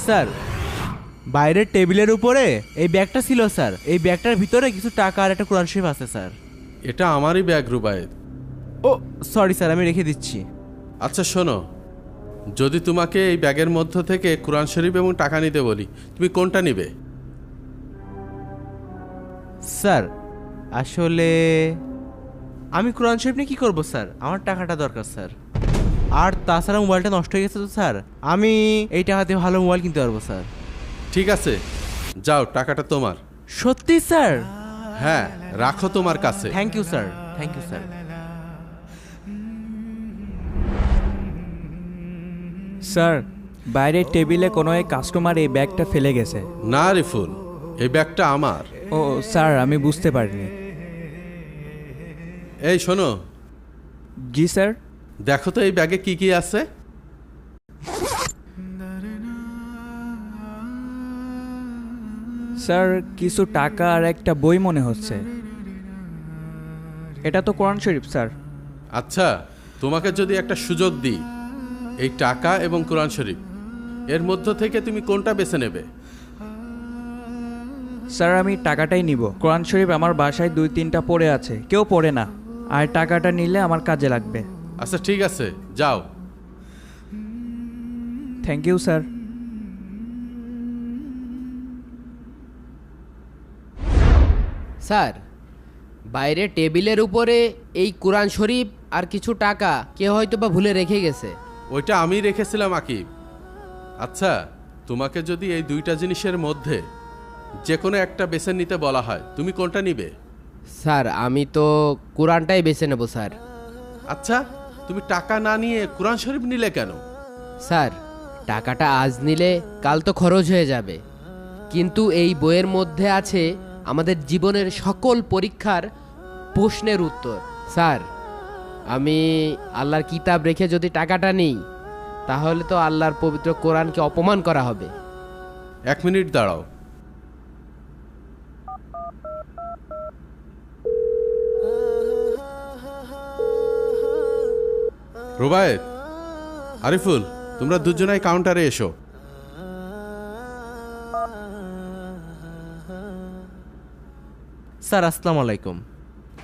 Sir, বাইরের টেবিলের উপরে এই ব্যাগটা ছিল স্যার। এই ব্যাগটার ভিতরে কিছু টাকা আর একটা কোরআন শরীফ আছে স্যার। এটা আমারই ব্যাগ রুবায়েত। ও সরি স্যার, আমি রেখে দিচ্ছি। আচ্ছা শোনো, যদি তোমাকে এই ব্যাগের মধ্য থেকে কোরআন শরীফ এবং টাকা নিতে বলি, তুমি কোনটা নিবে? স্যার আসলে আমি কোরআন শরীফ নিয়ে কী করবো স্যার, আমার টাকাটা দরকার স্যার। আর তাছাড়া মোবাইলটা নষ্ট হয়ে গেছে তো স্যার, আমি এই টাকা দিয়ে ভালো মোবাইল কিনতে পারবো স্যার। ঠিক আছে, যাও, টাকাটা তোমার। সত্যি স্যার? হ্যাঁ, রাখো তোমার কাছে। Thank you sir, thank you sir. Sir, বাইরের টেবিলে কোনো এক কাস্টমার এই ব্যাগটা ফেলে গেছে। না রিফুল, এই ব্যাগটা আমার। ও স্যার, আমি বুঝতে পারিনি। এই শোনো। জি স্যার। দেখো তো এই ব্যাগে কি কি আছে। স্যার, কিছু টাকা আর একটা বই মনে হচ্ছে। এটা তো কোরআন শরীফ স্যার। আচ্ছা, তোমাকে যদি একটা সুযোগ দিই, এই টাকা এবং কোরআন শরীফ এর মধ্য থেকে তুমি কোনটা বেছে নেবে? স্যার, আমি টাকাটাই নিব। কোরআন শরীফ আমার বাসায় 2-3টা পড়ে আছে, কেউ পড়ে না। আর টাকাটা নিলে আমার কাজে লাগবে। আচ্ছা ঠিক আছে, যাও। Thank you sir. স্যার, বাইরে টেবিলের উপরে এই কোরআন শরীফ আর কিছু টাকা কেউ হয়তো বা ভুলে রেখে গেছে। ওইটা আমি রেখেছিলাম আকিব। আচ্ছা, তোমাকে যদি এই দুইটা জিনিসের মধ্যে যে কোনো একটা বেছে নিতে বলা হয়, তুমি কোনটা নিবে? স্যার, আমি তো কোরআনটাই বেছে নেব স্যার। আচ্ছা, তুমি টাকা না নিয়ে কোরআন শরীফ নিলে কেন? স্যার, টাকাটা আজ নিলে কাল তো খরচ হয়ে যাবে, কিন্তু এই বইয়ের মধ্যে আছে আমাদের জীবনের সকল পরীক্ষার প্রশ্নের উত্তর। স্যার, আমি আল্লাহর কিতাব রেখে যদি টাকাটা নিই, তাহলে তো আল্লাহর পবিত্র কোরআনকে অপমান করা হবে। 1 মিনিট দাঁড়াও। রুবায়েত, আরিফুল, তোমরা দুজনাই কাউন্টারে এসো। স্যার আসসালামু আলাইকুম।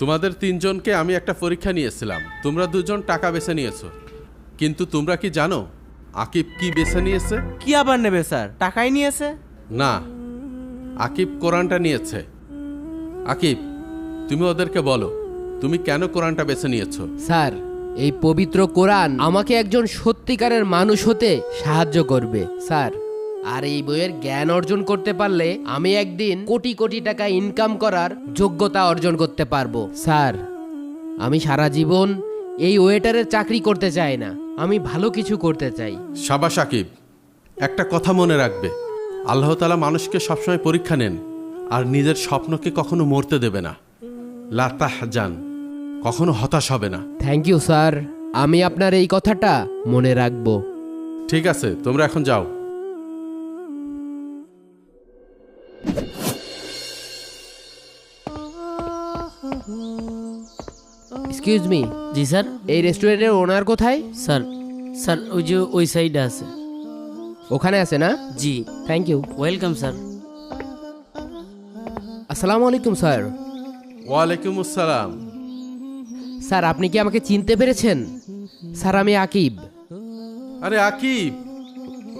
তোমাদের তিনজনকে আমি একটা পরীক্ষা নিয়েছিলাম। তোমরা দুজন টাকা বেছে নিয়েছো, কিন্তু তোমরা কি জানো আকিব কি বেছে নিয়েছে? কি আবার নেবে স্যার, টাকাই নিয়েছে? না, আকিব কোরআনটা নিয়েছে। আকিব, তুমি ওদেরকে বলো তুমি কেন কোরআনটা বেছে নিয়েছো। স্যার, এই পবিত্র কোরআন আমাকে একজন সত্যিকারের মানুষ হতে সাহায্য করবে স্যার। আর এই বইয়ের জ্ঞান অর্জন করতে পারলে আমি একদিন কোটি কোটি টাকা ইনকাম করার যোগ্যতা অর্জন করতে পারবো স্যার। আমি সারা জীবন এই ওয়েটারের চাকরি করতে চাই না, আমি ভালো কিছু করতে চাই। শাবাশ আকিব, একটা কথা মনে রাখবে, আল্লাহ তাআলা মানুষকে সবসময় পরীক্ষা নেন, আর নিজের স্বপ্নকে কখনো মরতে দেবে না। লা তাহজান, কখনো হতাশ হবে না। থ্যাংক ইউ স্যার, আমি আপনার এই কথাটা মনে রাখবো। ঠিক আছে, তোমরা এখন যাও। Excuse me. জি স্যার। এই রেস্টুরেন্টের ওনার কোথায়? স্যার, স্যার ওই যে ওই সাইডে আছে। ওখানে আছে না? জি। Thank you. Welcome sir. আসসালামু আলাইকুম স্যার। ওয়ালাইকুম আসসালাম। স্যার, আপনি কি আমাকে চিনতে পেরেছেন? স্যার, আমি আকিব। আরে আকিব,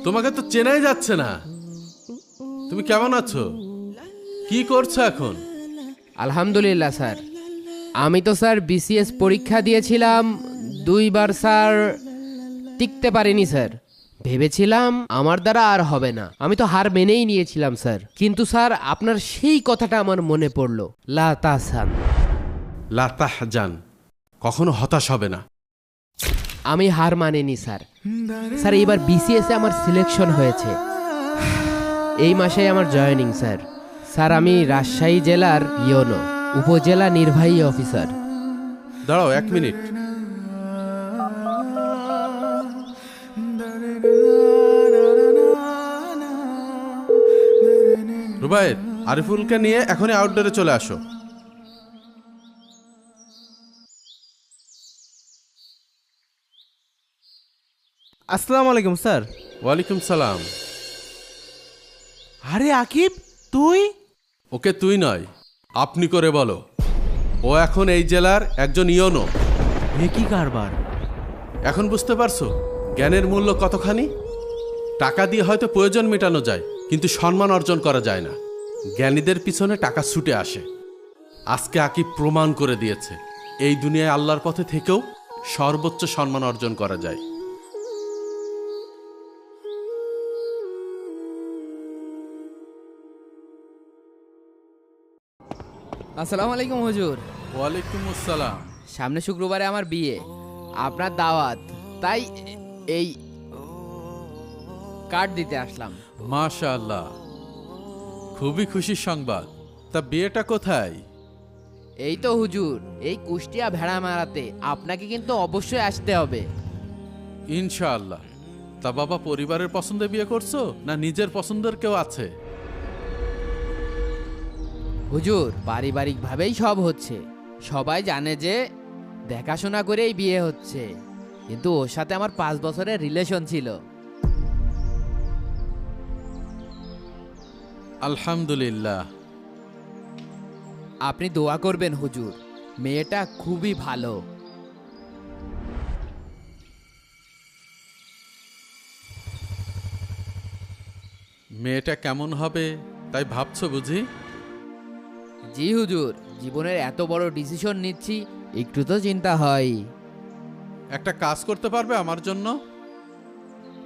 তোমাকে তো চেনাই যাচ্ছে না। তুমি কেমন আছো? কি করছো এখন? আলহামদুলিল্লাহ স্যার। আমি তো স্যার বিসিএস পরীক্ষা দিয়েছিলাম 2বার স্যার, টিকতে পারিনি স্যার। ভেবেছিলাম আমার দ্বারা আর হবে না, আমি তো হার মেনেই নিয়েছিলাম স্যার। কিন্তু স্যার, আপনার সেই কথাটা আমার মনে পড়লো, লা তাহজান। লা তাহজান, কখনো হতাশ হবে না। আমি হার মানিনি স্যার। স্যার, এইবার বিসিএস এ আমার সিলেকশন হয়েছে, এই মাসে আমার জয়েনিং স্যার। স্যার, আমি রাজশাহী জেলার ইয়োনো উপজেলা নির্বাহী অফিসার। দাঁড়াও 1 মিনিট। রুবায়েত, আরিফুলকে নিয়ে এখনই আউটডোরে চলে আসো। আসসালামু আলাইকুম স্যার। ওয়ালাইকুম সালাম। আরে আকিব, তুই? ওকে তুই নয়, আপনি করে বলো। ও এখন এই জেলার একজন ইয়নো। এ কি কারবার? এখন বুঝতে পারছো জ্ঞানের মূল্য কতখানি? টাকা দিয়ে হয়তো প্রয়োজন মেটানো যায়, কিন্তু সম্মান অর্জন করা যায় না। জ্ঞানীদের পিছনে টাকা ছুটে আসে। আজকে আকিব প্রমাণ করে দিয়েছে এই দুনিয়ায় আল্লাহর পথে থেকেও সর্বোচ্চ সম্মান অর্জন করা যায়। আসসালামু আলাইকুম হুজুর। ওয়ালাইকুম আসসালাম। সামনে শুক্রবারে আমার বিয়ে, আপনার দাওয়াত, তাই এই কার্ড দিতে আসলাম। মাশাআল্লাহ, খুবই খুশির সংবাদ। তা বিয়েটা কোথায়? এই তো হুজুর, এই কুষ্টিয়া ভেড়া মারাতে। আপনাকে কিন্তু অবশ্যই আসতে হবে। ইনশাআল্লাহ। তা বাবা, পরিবারের পছন্দে বিয়ে করছো না নিজের পছন্দের কেউ আছে? হুজুর, পারিবারিকভাবেই সব হচ্ছে। সবাই জানে যে দেখাশোনা করেই বিয়ে হচ্ছে, কিন্তু ওর সাথে আমার 5 বছরের রিলেশন ছিল। আলহামদুলিল্লাহ। আপনি দোয়া করবেন হুজুর, মেয়েটা খুবই ভালো। মেয়েটা কেমন হবে তাই ভাবছো বুঝি? জি হুজুর, জীবনের এত বড় ডিসিশন নিচ্ছি, একটু তো চিন্তা হয়। একটা কাজ করতে পারবে আমার জন্য?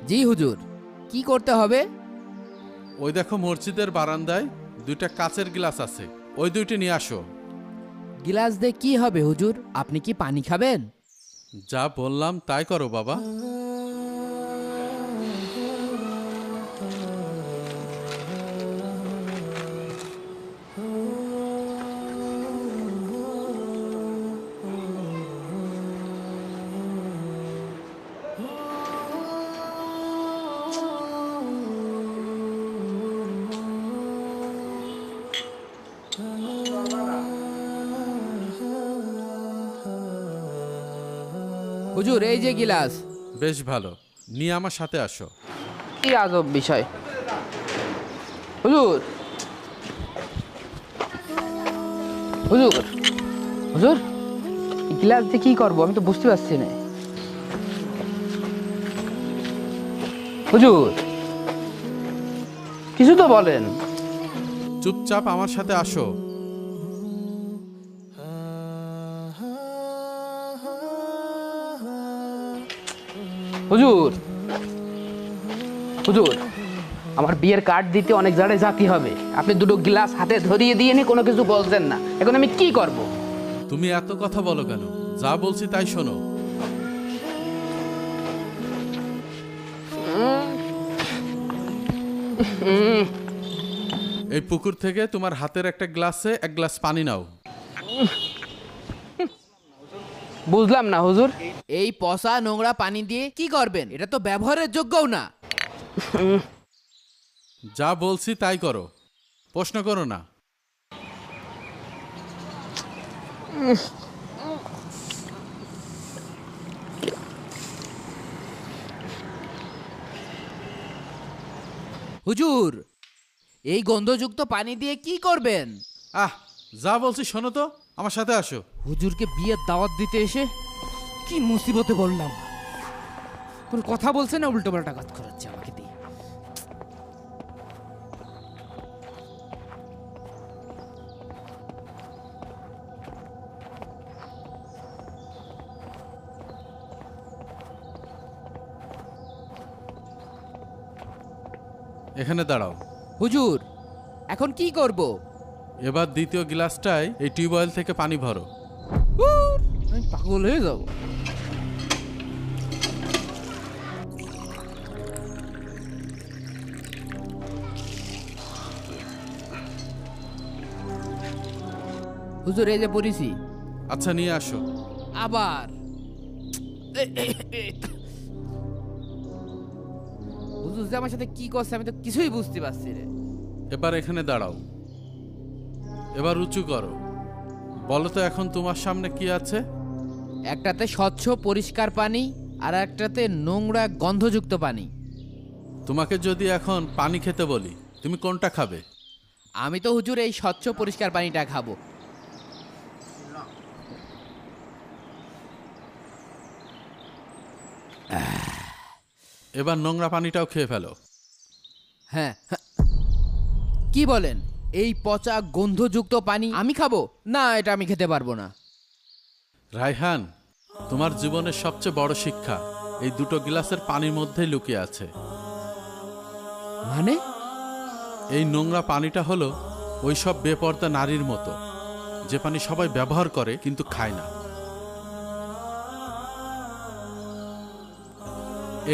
জি হুজুর, কি করতে হবে? ওই দেখো মসজিদের বারান্দায় 2টা কাচের গ্লাস আছে, ওই 2টি নিয়ে আসো। গিলাস দিয়ে কি হবে হুজুর? আপনি কি পানি খাবেন? যা বললাম তাই করো বাবা। হুজুর, এই যে গিলাস। বেশ ভালো, নিয়ে আমার সাথে আসো। কি আজব বিষয়। হুজুর, হুজুর, হুজুর, গিলাস দিয়ে কি করবো আমি তো বুঝতে পারছি না। হুজুর, কিছু তো বলেন। চুপচাপ আমার সাথে আসো। হুজুর, হুজুর, আমার বিয়ের কার্ড দিতে অনেক জায়গায় জাতি হবে। আপনি 2টো গ্লাস হাতে ধরিয়ে দিয়ে নি, কোনো কিছু বলছেন না। এখন আমি কি করব? তুমি এত কথা বলো কেন? যা বলছি তাই শোনো। এই পুকুর থেকে তোমার হাতের একটা গ্লাসে 1 গ্লাস পানি নাও। বুঝলাম না হুজুর। এই পচা নোংরা পানি দিয়ে কি করবেন? এটা তো ব্যবহারের যোগ্যও না। যা বলছি তাই করো, প্রশ্ন করো না। হুজুর, এই গন্ধযুক্ত পানি দিয়ে কি করবেন? আহ, যা বলছি শোনো তো, আমার সাথে আসো। হুজুরকে বিয়ের দাওয়াত দিতে এসে কি মুসিবতে বললাম। কোন কথা বলছে না, উল্টো পাল্টা কাজ করাচ্ছে আমাকে দিয়ে। এখানে দাঁড়াও। হুজুর, এখন কি করব? এবার দ্বিতীয় গ্লাসটায় এই টিউবওয়েল থেকে পানি ভরো। আমি পাগল হয়ে যাব। হুজুর, এই যে পড়েছি। আচ্ছা, নিয়ে আসো। আবার হুজুর যে আমার সাথে কি করছে আমি তো কিছুই বুঝতে পারছি রে। এবার এখানে দাঁড়াও। এবার উঁচু করো। বলো তো এখন তোমার সামনে কি আছে? একটাতে স্বচ্ছ পরিষ্কার পানি, আর একটাতে নোংরা গন্ধযুক্ত পানি। তোমাকে যদি এখন পানি খেতে বলি, তুমি কোনটা খাবে? আমি তো হুজুর এই স্বচ্ছ পরিষ্কার পানিটা খাবো। এবার নোংরা পানিটাও খেয়ে ফেলো। হ্যাঁ হ্যাঁ। কি বলেন? এই পচা গন্ধযুক্ত পানি আমি খাবো না? এটা আমি খেতে পারবো না। রায়হান, তোমার জীবনের সবচেয়ে বড় শিক্ষা এই দুটো গ্লাসের পানির মধ্যেই লুকিয়ে আছে। মানে? এই নোংরা পানিটা হলো ওই সব বেপর্দা নারীর মতো, যে পানি সবাই ব্যবহার করে কিন্তু খায় না।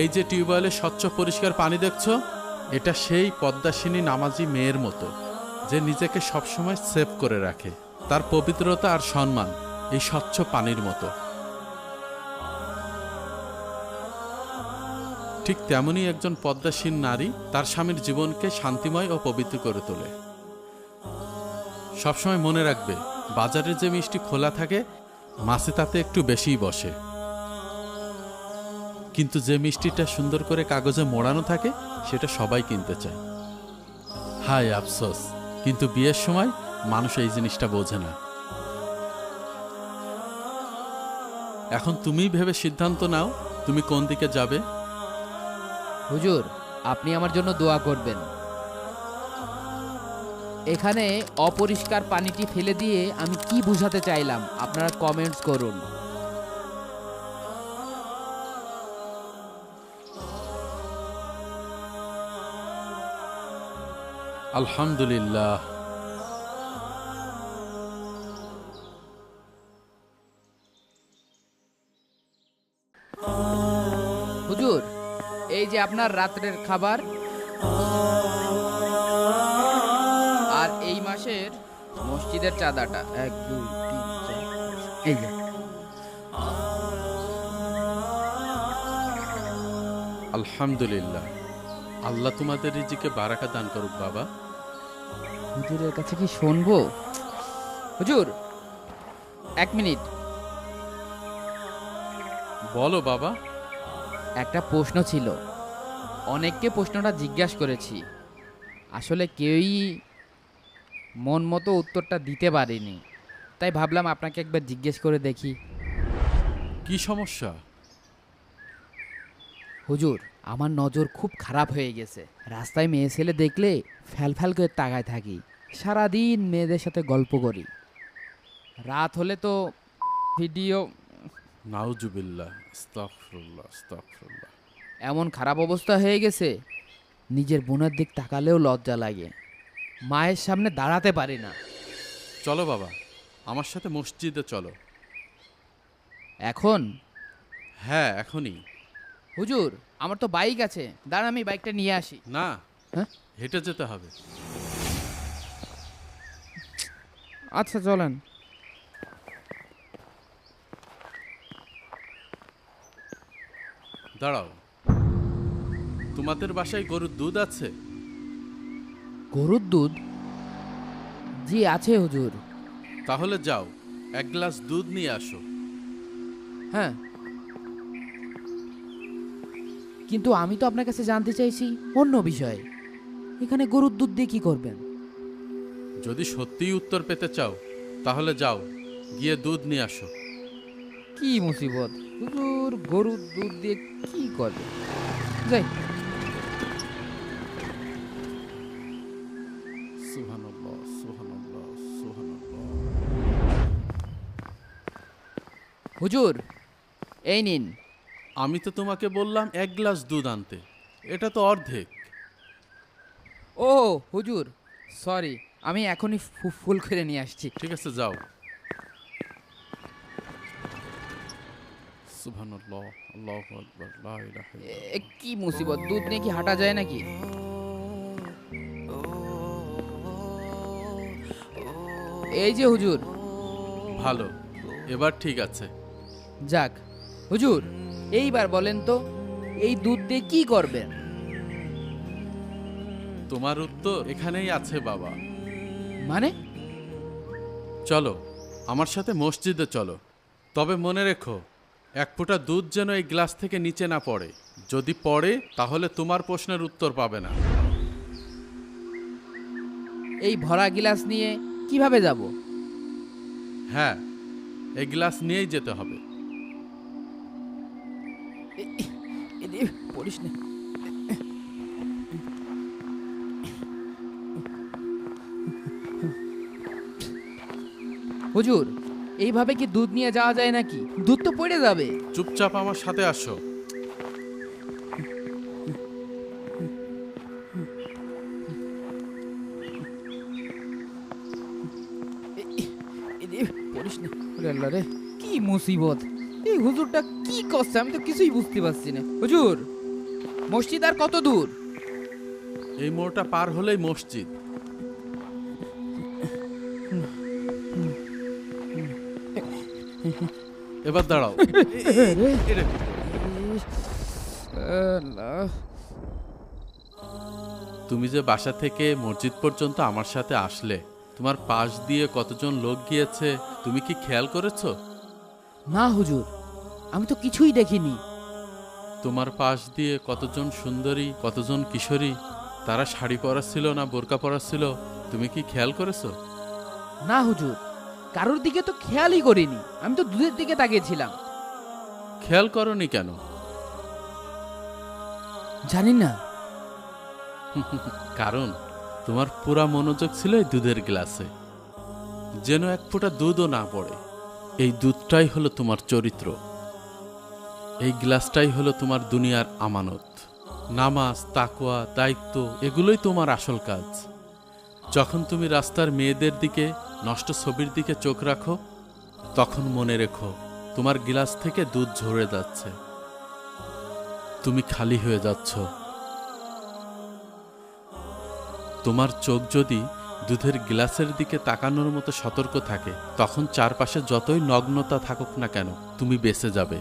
এই যে টিউবওয়েলে স্বচ্ছ পরিষ্কার পানি দেখছো, এটা সেই পদ্মাসিনী নামাজি মেয়ের মতো, যে নিজেকে সবসময় সেভ করে রাখে। তার পবিত্রতা আর সম্মান এই স্বচ্ছ পানির মতো। ঠিক তেমনই একজন পদ্মাসীন নারী তার স্বামীর জীবনকে শান্তিময় ও পবিত্র করে তোলে। সবসময় মনে রাখবে, বাজারে যে মিষ্টি খোলা থাকে মাছে তাতে একটু বেশিই বসে, কিন্তু যে মিষ্টিটা সুন্দর করে কাগজে মোড়ানো থাকে সেটা সবাই কিনতে চায়। হায় আফসোস, কিন্তু বিয়ের সময় মানুষ এই জিনিসটা বোঝে না। এখন তুমিই ভেবে সিদ্ধান্ত নাও তুমি কোন দিকে যাবে। হুজুর, আপনি আমার জন্য দোয়া করবেন। এখানে অপরিষ্কার পানিটি ফেলে দিয়ে আমি কি বুঝাতে চাইলাম আপনারা কমেন্টস করুন। আলহামদুলিল্লাহ। হুজুর, এই যে আপনার রাত্রের খাবার আর এই মাসের মসজিদের চাঁদাটা। 1 2 3 4 এই যে। আলহামদুলিল্লাহ, আল্লাহ তোমাদের রিজিকে বারাকা দান করুক বাবা। হুজুরের কাছে কি শুনবো? হুজুর, 1 মিনিট। বলো বাবা। একটা প্রশ্ন ছিল, অনেককে প্রশ্নটা জিজ্ঞাসা করেছি, আসলে কেউই মন মতো উত্তরটা দিতে পারেনি, তাই ভাবলাম আপনাকে একবার জিজ্ঞেস করে দেখি। কি সমস্যা? হুজুর, আমার নজর খুব খারাপ হয়ে গেছে। রাস্তায় মেয়ে ছেলে দেখলে ফ্যাল ফ্যাল করে তাকায় থাকি। সারাদিন মেয়েদের সাথে গল্প করি, রাত হলে তো ভিডিও। নাউজুবিল্লাহ, আস্তাগফিরুল্লাহ, আস্তাগফিরুল্লাহ। এমন খারাপ অবস্থা হয়ে গেছে, নিজের বোনের দিক তাকালেও লজ্জা লাগে, মায়ের সামনে দাঁড়াতে পারি না। চলো বাবা, আমার সাথে মসজিদে চলো। এখন? হ্যাঁ, এখনই। হুজুর, আমার তো বাইক আছে, দাঁড়ান আমি বাইকটা নিয়ে আসি। না, হ্যাঁ? হেঁটে যেতে হবে। আচ্ছা চলেন। দাঁড়াও, তোমাদের বাসায় গরুর দুধ আছে? গরুর দুধ? জি আছে হুজুর। তাহলে যাও, 1 গ্লাস দুধ নিয়ে আসো। হ্যাঁ, কিন্তু আমি তো আপনার কাছে জানতে চাইছি অন্য বিষয়ে। এখানে গরুর দুধ দিয়ে কি করবেন? যদি সত্যিই উত্তর পেতে চাও তাহলে যাও, গিয়ে দুধ নিয়ে আসো। কি মুসিবত, হুজুর গরুর দুধ দিয়ে কি করবে? যাই। সুবহানাল্লাহ, সুবহানাল্লাহ, সুবহানাল্লাহ। হুজুর, এই নিন। আমি তো তোমাকে বললাম 1 গ্লাস দুধ আনতে, এটা তো অর্ধেক। ও হুজুর, সরি, আমি এখনই ফুল করে নিয়ে আসছি। ঠিক আছে, যাও। সুবহানাল্লাহ, আল্লাহু আকবার, লা ইলাহা ইল্লাল্লাহ। কি মুসিবত, দুধ নিয়ে কি হাঁটা যায় নাকি? এই যে হুজুর। ভালো, এবার ঠিক আছে। যাক হুজুর, এইবার বলেন তো এই দুধ দিয়ে কি করবেন? তোমার উত্তর এখানেই আছে বাবা। মানে? চলো, আমার সাথে মসজিদে চলো। তবে মনে রেখো, 1 ফোঁটা দুধ যেন এই গ্লাস থেকে নিচে না পড়ে। যদি পড়ে তাহলে তোমার প্রশ্নের উত্তর পাবে না। এই ভরা গিলাস নিয়ে কিভাবে যাব? হ্যাঁ, এই গ্লাস নিয়েই যেতে হবে। পড়িস না। হুজুর, এইভাবে কি দুধ নিয়ে যাওয়া যায় নাকি? দুধ তো পড়ে যাবে। চুপচাপ আমার সাথে আসো। পড়িস না। ওরে আল্লাহ রে, কি মুসিবত! এই হুজুরটা কি করছে আমি তো কিছুই বুঝতে পারছি না। হুজুর, মসজিদ আর কত দূর? এই মোড়টা পার হলেই মসজিদ। এবার দাঁড়াও। এটা কি? তুমি যে বাসা থেকে মসজিদ পর্যন্ত আমার সাথে আসলে, তোমার পাশ দিয়ে কতজন লোক গিয়েছে তুমি কি খেয়াল করেছো? না হুজুর, আমি তো কিছুই দেখিনি। তোমার পাশ দিয়ে কতজন সুন্দরী, কতজন কিশোরী, তারা শাড়ি পরা ছিল না বোরকা পরা ছিল, তুমি কি খেয়াল করেছো? না হুজুর, কারোর দিকে তো খেয়ালই করিনি। আমি তো দুধের দিকে তাকিয়েছিলাম। খেয়াল করনি কেন? জানি না। কারণ তোমার পুরা মনোযোগ ছিল এই দুধের গ্লাসে, যেন এক ফোঁটা দুধও না পড়ে। এই দুধটাই হলো তোমার চরিত্র, এই গ্লাসটাই হলো তোমার দুনিয়ার আমানত। নামাজ, তাকওয়া, দায়িত্ব এগুলোই তোমার আসল কাজ। যখন তুমি রাস্তার মেয়েদের দিকে, নষ্ট ছবির দিকে চোখ রাখো, তখন মনে রেখো তোমার গ্লাস থেকে দুধ ঝরে যাচ্ছে, তুমি খালি হয়ে যাচ্ছ। তোমার চোখ যদি দুধের গ্লাসের দিকে তাকানোর মতো সতর্ক থাকে, তখন চারপাশে যতই নগ্নতা থাকুক না কেন তুমি বেঁচে যাবে।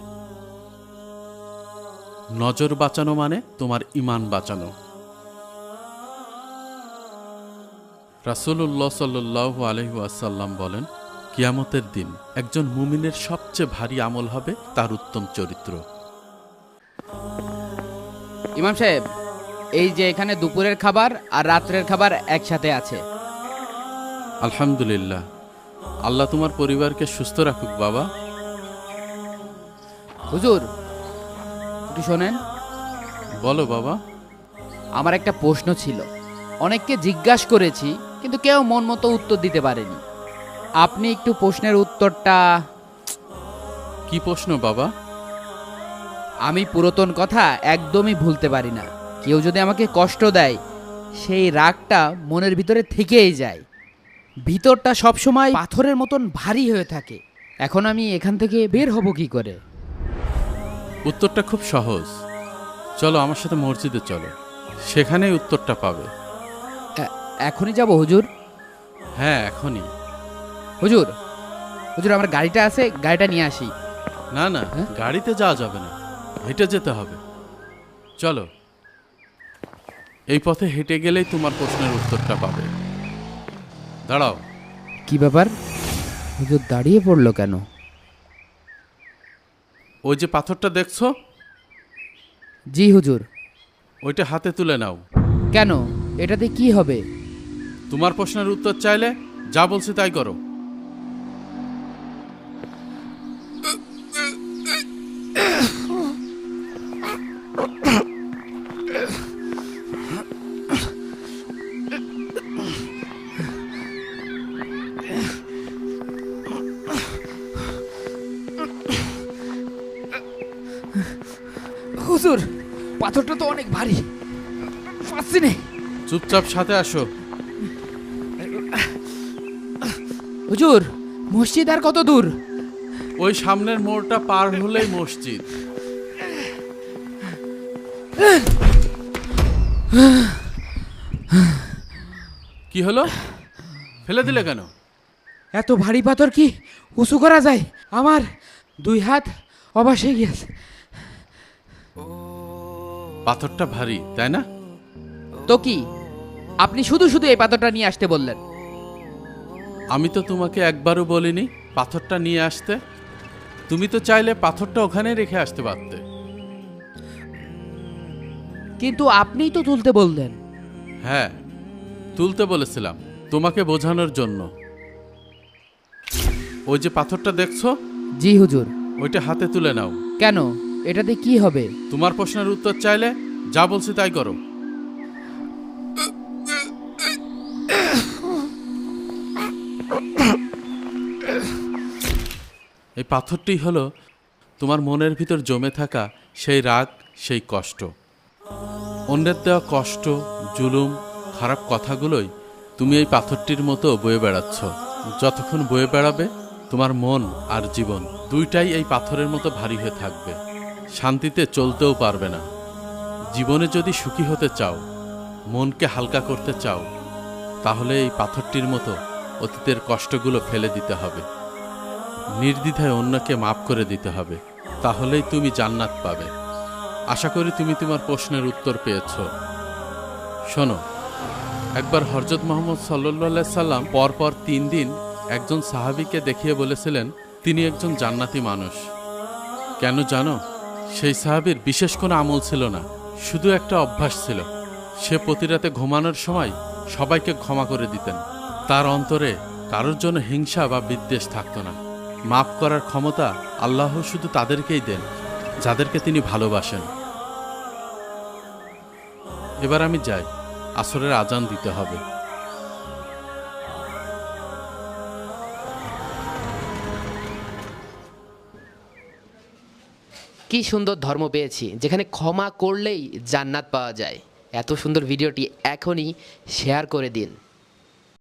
নজর বাঁচানো মানে তোমার ঈমান বাঁচানো। রাসূলুল্লাহ সাল্লাল্লাহু আলাইহি ওয়াসাল্লাম বলেন, কিয়ামতের দিন একজন মুমিনের সবচেয়ে ভারী আমল হবে তার উত্তম চরিত্র। ইমাম সাহেব, এই যে এখানে দুপুরের খাবার আর রাত্রের খাবার একসাথে আছে। আলহামদুলিল্লাহ, আল্লাহ তোমার পরিবারকে সুস্থ রাখুক বাবা। হুজুর, একটু শোনেন। বলো বাবা। আমার একটা প্রশ্ন ছিল, অনেককে জিজ্ঞাসা করেছি কিন্তু কেউ মন মতো উত্তর দিতে পারেনি। আপনি একটু প্রশ্নের উত্তরটা। কি প্রশ্ন বাবা? আমি পুরাতন কথা একদমই ভুলতে পারি না। কেউ যদি আমাকে কষ্ট দেয়, সেই রাগটা মনের ভিতরে থেকেই যায়। ভিতরটা সবসময় পাথরের মতন ভারী হয়ে থাকে। এখন আমি এখান থেকে বের হব কি করে? উত্তরটা খুব সহজ। চলো আমার সাথে মসজিদে চলো, সেখানেই উত্তরটা পাবে। এখনই যাব হুজুর? হ্যাঁ, এখনই। হুজুর, হুজুর আমার গাড়িটা আছে, গাড়িটা নিয়ে আসি। না না, গাড়িতে যাওয়া যাবে না, হেঁটে যেতে হবে। চলো, এই পথে হেঁটে গেলেই তোমার প্রশ্নের উত্তরটা পাবে। দাঁড়াও। কি ব্যাপার, হুজুর দাঁড়িয়ে পড়লো কেন? ওই যে পাথরটা দেখছো, জি হুজুর। ওইটা হাতে তুলে নাও। কেন, এটাতে কি হবে? তোমার প্রশ্নের উত্তর চাইলে যা বলছি তাই করো। হুজুর, পাথরটা তো অনেক ভারী, পাচ্ছি না। চুপচাপ সাথে আসো। হুজুর, মসজিদ আর কত দূর? ওই সামনের মোড়টা পার হলেই মসজিদ। কি হলো, ফেলে দিলে কেন? এত ভারী পাথর কি উঁচু করা যায়? আমার 2 হাত অবাস হয়ে গেছে। পাথরটা ভারী, তাই না? তো কি, আপনি শুধু শুধু এই পাথরটা নিয়ে আসতে বললেন। আমি তো তোমাকে একবারও বলিনি পাথরটা নিয়ে আসতে। তুমি তো চাইলে পাথরটা ওখানে রেখে আসতে পারতে। কিন্তু আপনিই তো তুলতে বললেন। হ্যাঁ, তুলতে বলেছিলাম, তোমাকে বোঝানোর জন্য। ওই যে পাথরটা দেখছো, জি হুজুর। ওইটা হাতে তুলে নাও। কেন, এটাতে কি হবে? তোমার প্রশ্নের উত্তর চাইলে যা বলছি তাই করো। এই পাথরটি হলো তোমার মনের ভিতর জমে থাকা সেই রাগ, সেই কষ্ট। অন্যের দেওয়া কষ্ট, জুলুম, খারাপ কথাগুলোই তুমি এই পাথরটির মতো বয়ে বেড়াচ্ছ। যতক্ষণ বয়ে বেড়াবে তোমার মন আর জীবন দুইটাই এই পাথরের মতো ভারী হয়ে থাকবে, শান্তিতে চলতেও পারবে না। জীবনে যদি সুখী হতে চাও, মনকে হালকা করতে চাও, তাহলে এই পাথরটির মতো অতীতের কষ্টগুলো ফেলে দিতে হবে, নির্দ্বিধায় অন্যকে মাফ করে দিতে হবে। তাহলেই তুমি জান্নাত পাবে। আশা করি তুমি তোমার প্রশ্নের উত্তর পেয়েছ। শোনো, একবার হযরত মুহাম্মদ সাল্লাল্লাহু আলাইহি সাল্লাম পরপর 3 দিন একজন সাহাবীকে দেখিয়ে বলেছিলেন তিনি একজন জান্নাতি মানুষ। কেন জানো? সেই সাহাবীর বিশেষ কোনো আমল ছিল না, শুধু একটা অভ্যাস ছিল। সে প্রতি রাতে ঘুমানোর সময় সবাইকে ক্ষমা করে দিতেন। তার অন্তরে কারোর জন্য হিংসা বা বিদ্বেষ থাকতো না। মাফ করার ক্ষমতা আল্লাহ শুধু তাদেরকেই দেন যাদেরকে তিনি ভালোবাসেন। এবার আমি যাই, আসরের আজান দিতে হবে। কি সুন্দর ধর্ম পেয়েছি যেখানে ক্ষমা করলেই জান্নাত পাওয়া যায়। এত সুন্দর ভিডিওটি এখনই শেয়ার করে দিন।